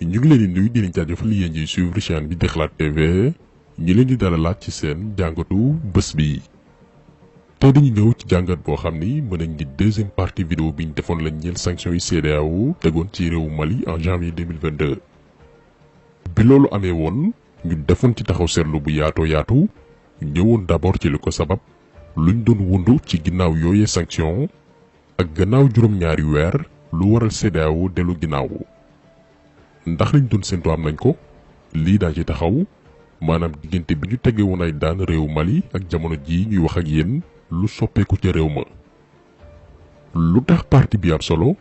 ñu ngi leen di nuyu di leen jaajëfal yéen ñiy suivre chaîne bi di Xalaat TV ñu leen di dalalaat ci seen jàngatu bés bi. tey dañu ñëw ci jàngat boo xam ni mën nañ di deuxième partie vidéo bi ñu defoon lañ ñeel sanctions yi CEDEAO tegoon ci réewu Mali en janvier 2022. bi loolu amee woon ñu defoon ci taxaw seetlu bu yaatu ñëwoon d'abord ci li ko sabab luñ doon wundu ci ginnaaw yooyee sanction ak gannaaw juróom-ñaari weer lu waral CEDEAO dellu ginnaaw. ndax lañ doon séntu am nañ ko lii daa ci taxaw maanaam diggante bi ñu tege woon ay daan réewu Mali ak jamono jii ñuy wax ak yéen lu soppeeku ca réew ma. lu tax parti bi am solo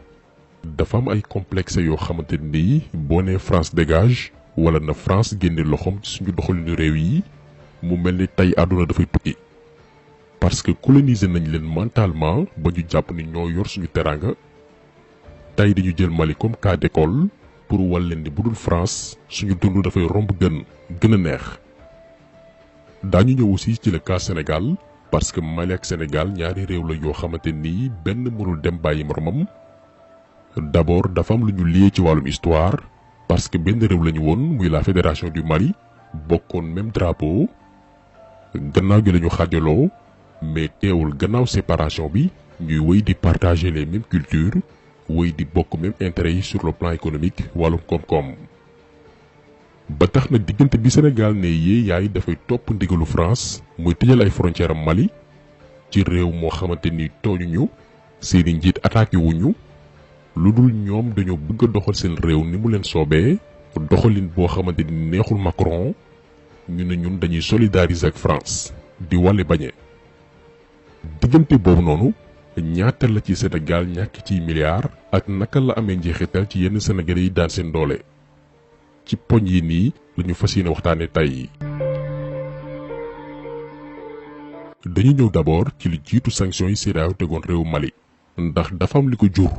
dafa am ay complexe yoo xamante ni boo nee France dégage wala na France génne loxoom ci suñu doxalinu réew yi mu mel ni tey àdduna dafay tukki. parce que coloniser nañ leen mentalement ba ñu jàpp ni ñoo yor suñu teraanga tey dañu jël Mali comme cas d'école pour wal leen ni budul France suñu dund dafay romb gën a neex. daañu ñëw aussi ci le cas Sénégal parce que Mali ak Sénégal ñaari réew la yoo xamante ni benn mënul dem bàyyi moromam. d'abord dafa am lu ñu lié ci wàllum histoire parce que benn réew lañu woon muy la fédération du Mali bokkoon même drapeau. gannaaw gi lañu xaajaloo mais teewul gannaaw séparation bi ñuy wéy di partager les mêmes cultures wéy di bokk même intérêt yi sur le plan économique wàllum koom-koom. ba tax na diggante bi Sénégal ne yee yaay dafay topp ndigalu France muy tëjal ay frontière am Mali ci réew moo xamante ni tooñuñu seeni njiit attaqué wuñu lu dul ñoom dañoo bëgg a doxal seen réew ni mu leen soobee doxalin boo xamante ni neexul Macron ñu ne ñun dañuy solidariser ak France di wàlle bañe. diggante boobu noonu ñaata la ci Sénégal ñàkk ciy milliards ak naka la amee njeexital ci yenn Sénégalais yi daan seen doole. ci poñ yi nii lañu fas yéene waxtaane tey. dañu ñëw d'abord ci li jiitu sanctions yi CEDEAO tegoon réewu Mali ndax dafa am li ko jur.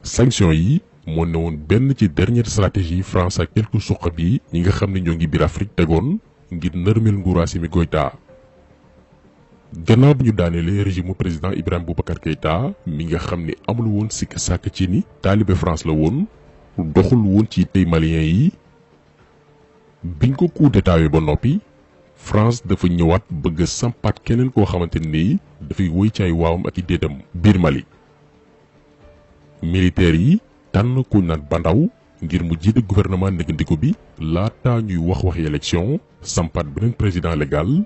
sanctions yi moo ne woon benn ci dernière stratégie France ak quelques suqab yi ñi nga xam ne ñoo ngi biir Afrique tegoon ngir nërmeel nguuru Assimi Goïta. gannaaw bi ñu daanelee régime président Ibrahima Boubacar Keïta mi nga xam ne amul woon sikk sàkk ci ni taalibe France la woon doxul woon ci tey malien yi biñ ko coup d'état ba noppi France dafa ñëwaat bëgg sampaat keneen koo xamante ni dafay woy ci ay waawam ak i déetam biir Mali. militaires yi tànn ku naan Bandaw ngir mu jiite gouvernement négandiku bi laata ñuy waxi élection sampaat beneen président légal.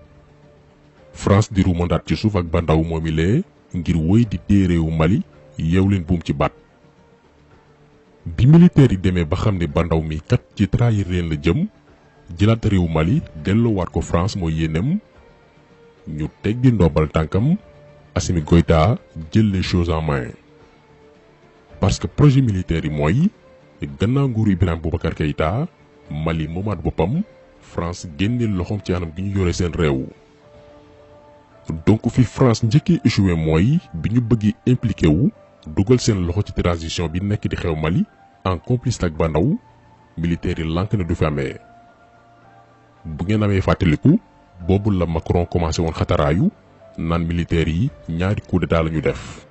France di ruumandaat ci suuf ak Bandaw moomilee ngir woy di téye réewu Mali yeew leen buum ci baat. bi militaires yi demee ba xam ne Bandaw mi kat ci trahir leen la jëm jëlaat réewu Mali delloowaat ko France mooy yéenem ñu teggi ndombal tànkam Assimi Goïta jël les choses en main. parce que projet militaire yi mooy gannaaw nguuru Ibrahima Boubacar Keïta Mali moomaat boppam France génneel loxoom ci anam gi ñu yore seen réew. donc fi France njëkkee échoué mooy bi ñu bëggee impliqué wu dugal seen loxo ci transition bi nekk di xew Mali en complice ak Bandaw militaires yi lànk na du fi amee. bu ngeen amee fàttaliku boobu la Macron commencé woon xataraayu naan militaires yi ñaari coup d'état la ñu def.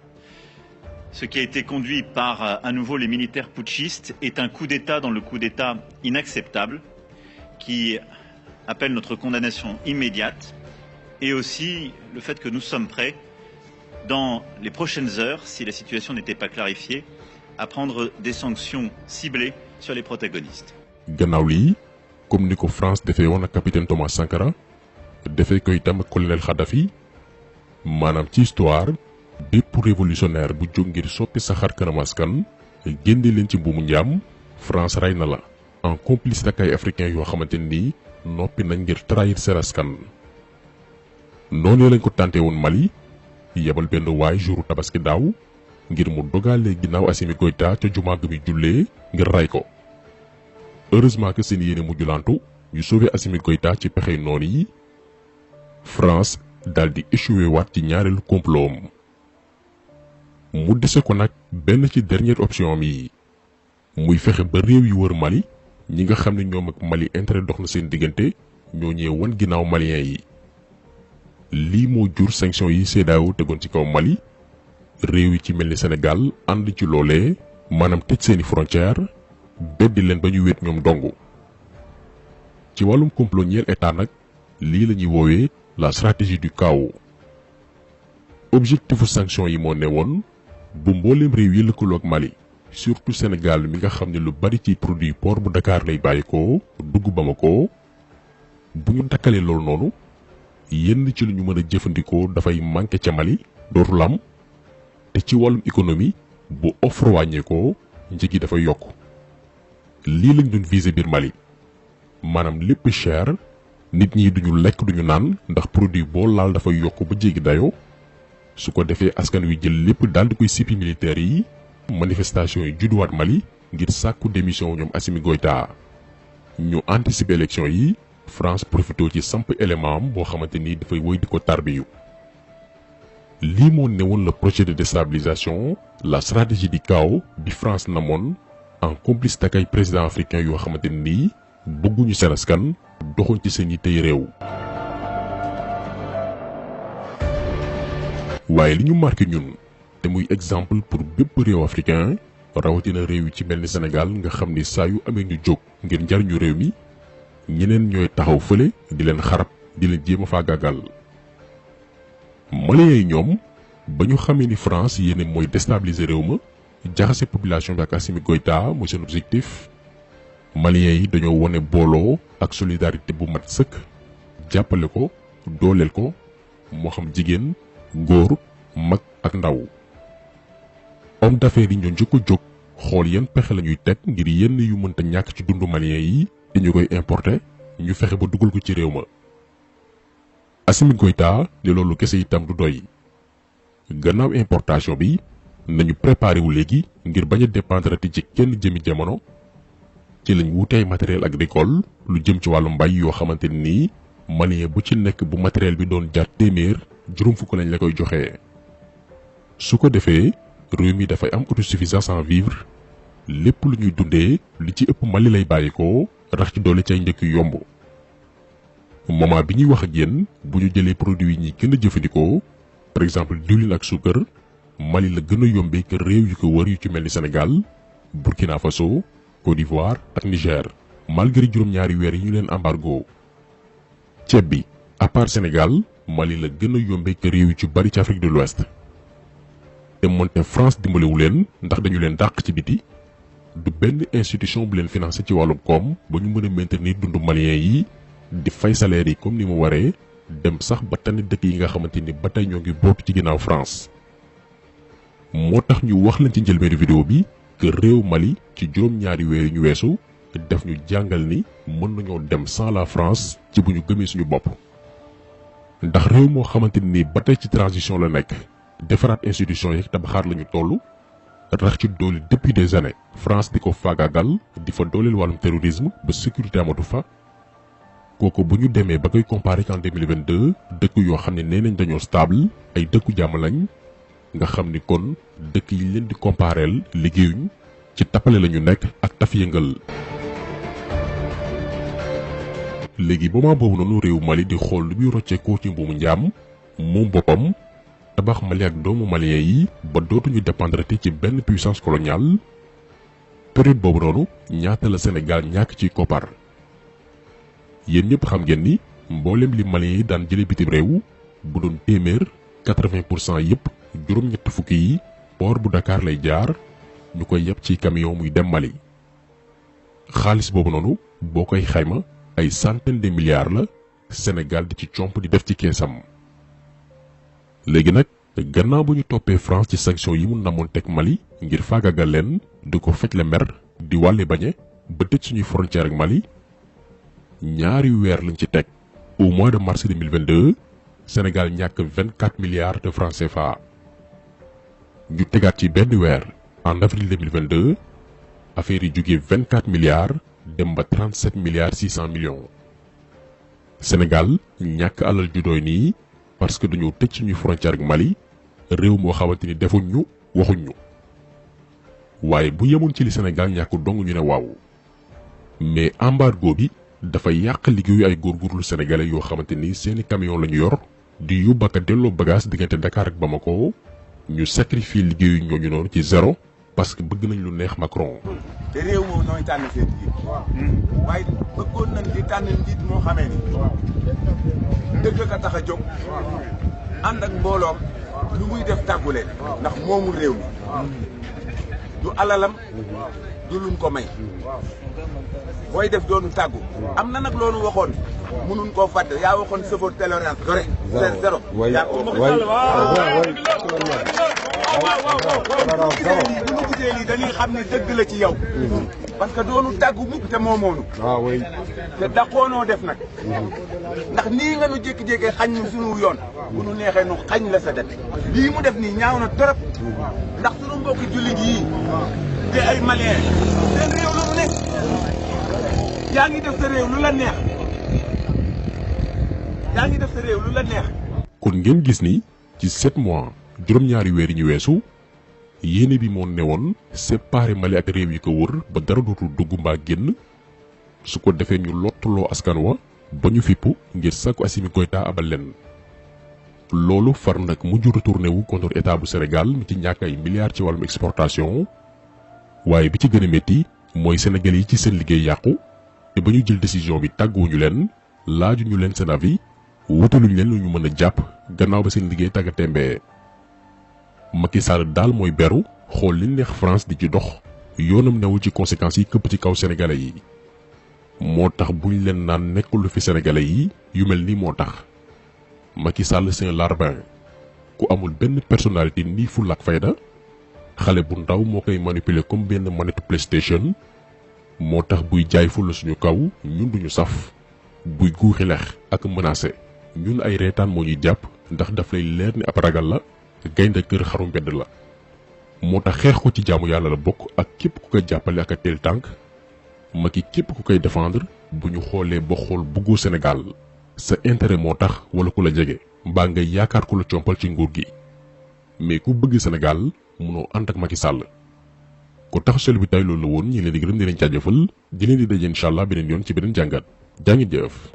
Ce qui a été conduit par à nouveau les militaires putschistes est un coup d'état dans le coup d'état inacceptable qui appelle notre condamnation immédiate. Et aussi le fait que nous sommes prêts, dans les prochaines heures, si la situation n'était pas clarifiée, à prendre des sanctions ciblées sur les protagonistes. gannaaw lii comme ni ko France defee woon ak capitaine Thomas Sankara defee ko itam ak colonel Kadhafi maanaam ci histoire bépp révolutionnaire bu jóg ngir soppi sa xar kanam askan génne leen ci mbuumu njaam France rey na la en complice ak ay africains yoo xamante ni noppi nañ ngir trahir seen askan. noonu lañ ko tàntee woon Mali yebal benn waay jouru tabaski daaw ngir mu dogalee ginnaaw Assimi Goïta ca jumaa ga muy jullee ngir ray ko. heureusement que seen yéene mujjulantu ñu sauvé Assimi Goïta ci pexey noonu yi France daldi échoué waat ci ñaareelu complot am. mu dese ko nag benn ci dernière option am yi muy fexe ba réew yi wër Mali ñi nga xam ne ñoom ak Mali intérêt dox na seen diggante ñoo ñëw wan ginnaaw malien yi. lii moo jur sanction yi CEDEAO tegoon ci kaw Mali réew yi ci mel ni Sénégal ànd ci loolee maanaam tëj seeni frontière beddi leen ba ñu wéet ñoom dong. ci wàllum complot ñeel état nag lii la ñuy woowee la stratégie du chaos. objectifu sanction yi moo ne woon bu mbooleem réew yi lëkkaloo ak Mali surtout Sénégal mi nga xam ne lu bari ci produit port bu Dakar lay bàyyi ko dugg Bamako bu ñu dakkalee loolu noonu yenn ci lu ñu mën a jëfandikoo dafay manqué ca Mali dootul am te ci wàllum économie bu offre wàññeekoo njëg yi dafay yokk. lii lañ doon viser biir Mali maanaam lépp cher nit ñi duñu lekk duñu naan ndax produit boo laal dafay yokk ba jéggi dayoo. su ko defee askan wi jël lépp daal di koy sippi militaires yi manifestation yi judduwaat Mali ngir sàkku démission ñoom Assimi Goïta ñu anticiper élection yi France profité ci samp élément am boo xamante ni dafay wéy di ko tarbiyu. lii moo newoon le projet de déstabilisation la stratégie du chaos bi France namoon en complice ak ay président africain yoo xamante ni bëgguñu seen askan doxoon ci seen yittey réew. waaye li ñu marqué ñun te muy exemple pour bépp réew africain rawatina réew yi ci mel ni Sénégal nga xam ni saa yu amee ñu jóg ngir njariñu réew mi ñeneen ñooy taxaw fële di leen xarab di leen jéem a faagaagal. Maliens yi ñoom ba ñu xamee ni France yéene mooy déstabiliser réew ma jaxase population bi ak Assimi Goïta mooy seen objectif. Maliens yi dañoo wone booloo ak solidarité bu mat sëkk jàppale ko dooleel ko moo xam jigéen góor mag ak ndaw. homme d'affaires yi ñoo njëkk a jóg xool yan pexe la ñuy teg ngir yenn yu mënta ñàkk ci dundu Maliens yi te ñu koy importer ñu fexe ba dugal ko ci réew ma. Assimi Goïta ne loolu kese itam du doy gannaaw importation bi nañu préparé wu léegi ngir bañ a dépendre ci kenn jëmi jamono. ci lañ wutee matériel agricole lu jëm ci wàllu mbay yoo xamante ni Malien bu ci nekk bu matériel bi doon jar téeméer juróom fukk lañ la koy joxe. su ko defee réew mi dafay am autosuffisance en vivre lépp lu ñuy dundee li ci ëpp Mali lay bàyyikoo rax ci doole ci ay njëkk yu yomb. moment bi ñuy wax ak yéen bu ñu jëlee produits yi ñi gën a jëfandikoo par exemple diwlin ak suukar Mali la gën a yombee que réew yu ko wër yu ci mel ni Sénégal Burkina Faso Côte d'Ivoire ak Niger malgré juróom-ñaari weer yi ñu leen embargo. ceeb bi à part Sénégal Mali la gën a yombee que réew yu ci bari ci Afrique de l'Ouest te moonte France dimbalewu leen ndax dañu leen dàq ci biti du benn institution bu leen financé ci wàllum koom ba ñu mën a maintenir dundu Malien yi di fay salaire yi comme ni mu waree dem sax ba tane dëkk yi nga xamante ni ba tey ñoo ngi bootu ci ginnaaw France. moo tax ñu wax leen ci njëlbeenu vidéo bi que réew Mali ci juróom-ñaari weer yi ñu weesu def ñu jàngal ni mën nañoo dem sans la France ci bu ñu gëmee suñu bopp. ndax réew moo xamante ni ba tey ci transition la nekk defaraat institution yi tabaxaat la ñu toll rax ci doole depuis des années France di ko faagaagal di fa dooleel wàllum terrorisme ba sécurité amatu fa. kooku bu ñu demee ba koy comparer en 2022 dëkk yoo xam ne nee nañ dañoo stable ay dëkku jàmm lañ nga xam ni kon dëkk yi leen di compareel liggéeyuñ ci tappale la ñu nekk ak taf yëngal. léegi moment boobu noonu réew Mali di xool lu muy rocceekoo ci mbuumu njaam moom boppam tabax Mali ak doomu malien yi ba dootuñu dépendre ci benn puissance coloniale. période boobu noonu ñaata la Sénégal ñàkk ci koppar. yéen ñëpp xam ngeen ni mboolem li Maliens yi daan jële bitim réew bu doon téeméer 80% yëpp juróom-ñett fukki yi port bu Dakar lay jaar ñu koy yeb ci camion muy dem Mali. xaalis boobu noonu boo koy xayma ay centaine de milliards la Sénégal di ci comp di def ci keesam. léegi nag gannaaw bu ñu toppee France ci sanction yi mu namoon teg Mali ngir faagagal leen di ko faj la mer di wàlle bañe ba tëj suñuy frontière ak Mali. ñaari weer lañ ci teg au mois de mars 2022 Sénégal ñàkk 24 milliards de francs CFA. ñu tegaat ci benn weer en avril 2022 affaire yi jógee 24 milliards dem ba 37 milliards 600 millions. Sénégal ñàkk alal ju doy nii parce que dañoo tëj suñuy frontière ak Mali réew moo xamante ni defuñ ñu waxuñ ñu. waaye bu yemoon ci li Sénégal ñàkk dong ñu ne waaw mais embargo bi. dafay yàq liggéeyu ay góorgóorlu sénégalais yoo xamante ni seeni camion lañu yor di yóbbu ak a delloo bagage diggante Dakar ak Bamako ñu sacrifier liggéeyu ñooñu noonu ci zéro parce que bëgg nañ lu neex Macron. te réew moom nooy tànn seen njiit waaye bëggoon nañ di tànn njiit moo xamee ni dëgg ka tax a jóg ànd ak mbooloom lu muy def tàggu leen ndax moomu réew mi du alalam du luñ ko may booy def doonu tàggu am na nag loolu waxoon mënuñ koo fàtte yaa waxoon chauffeur tolérance zéro yaa ko bu ñu gisee lii dañuy xam ne dëgg la ci yow parce que doonu tàggu mukk te moomoonu te daqoonoo def nag ndax nii nga nu jékki-jékkee xañ nu sunu yoon bu nu neexee nu xañ la sa det lii mu def nii ñaaw na trop ndax sunu mbokki jullit yii te ay malien seen réew lu mu nekk yaa ngi def sa réew lu la neex yaa ngi def sa réew lu la neex. kon ngeen gis ni ci 7 mois juróom-ñaari weer yi ñu weesu yéene bi moo newoon séparé Mali ak réew yi ko wër ba dara dootul dugg mbaa génn su ko defee ñu lottuloo askan wa ba ñu fippu ngir sàkku Assimi Goïta abal leen. loolu far nag mujj retourné wu contre état bu Sénégal mi ci ñàkk ay milliards ci wàllum exportation waaye bi ci gën a métti mooy Sénégal yi ci seen liggéey yàqu te ba ñu jël décision bi tàgguwuñu leen laajuñu leen seen avis wutaluñ leen lu ñu mën a jàpp gannaaw ba seen liggéey tàggatembee. Macky Sall daal mooy beru xool li neex France di ci dox yoonam newul ci conséquences yi këpp ci kaw sénégalais yi moo tax buñ leen naan nekkul fi sénégalais yi yu mel ni moo tax Macky Sall c'est un larbin ku amul benn personnalité nii fulla ak fayda xale bu ndaw moo koy manipuler comme benn manette PlayStation moo tax buy jaay fulla suñu kaw ñun duñu saf buy guuxi lex ak menacé ñun ay reetaan moo ñuy jàpp ndax daf lay leer ni ab ragal la gaynde kër xaru mbedd la moo tax xeex ko ci jaamu yàlla la bokk ak képp ku koy jàppale ak a teel tànk Macky képp ku koy défendre bu ñu xoolee ba xool bëggoo Sénégal sa intérêt moo tax wala ku la jege mbaa ngay yaakaar ku la compal ci nguur gi mais ku bëgg Sénégal munoo ànd ak Macky Sall ko tax sel bi tay loolu la woon ñi leen di gërëm di leen jaajëfal di leen di daje incha allah beneen yoon ci beneen jàngat jaa ngi jëf